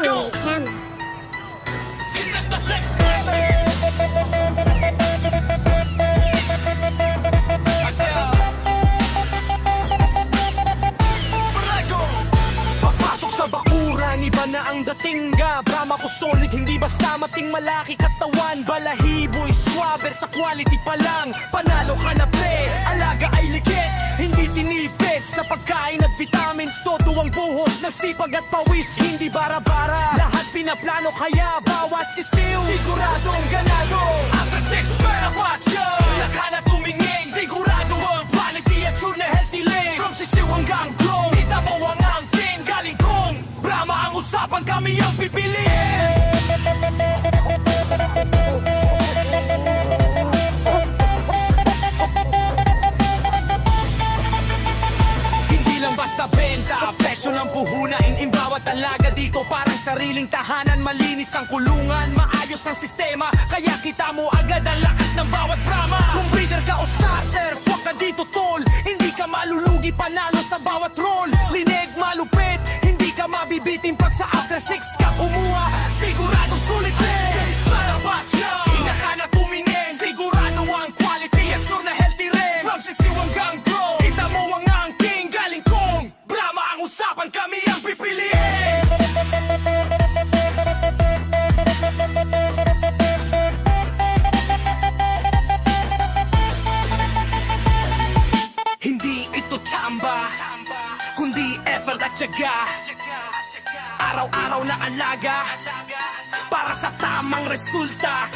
Mayhem. Papasok sa bakuran, iba na ang dating ga. Brahma ko solid, hindi basta mating malaki katawan. Balahiboy, swabber sa quality pa lang. Panalo ka na pre, alaga ay ligit, hindi tinipid sa pagkain at vitamins. Todo ang buhos ng sipag at pawis, hindi bara-bara. Lahat pinaplano kaya bawat sisiw siguradong ganado. After 6 pera watcha, wala ka na tumingin. Sigurado ang quality at sure na healthy lane. From sisiw hanggang glow, kita mo ang angking. Galing kong Brahma ang usapan, kami ang pipiliin. Hindi lang basta benta, presyo ng puhunain. Bawat alaga dito parang sariling tahanan. Malinis ang kulungan, maayos ang sistema, kaya kita mo agad ang lakas ng bawat Brahma. Kung breeder ka o starter, swak ka dito tol. Hindi ka malulugi, panalo sa bawat roll. Linig, malupit, hindi ka mabibitin pag sa after 6 ka kumuha. Sigurado sulit din, para batya. Hindi ka na tumingin, sigurado ang quality at sure na healthy rin. From sisiw hanggang grow, kita mo ang angking. Galing kong Brahma ang usapan, kami ang pipiliin. Hindi ito tamba, kundi effort at tiyaga. Araw-araw na alaga para sa tamang resulta.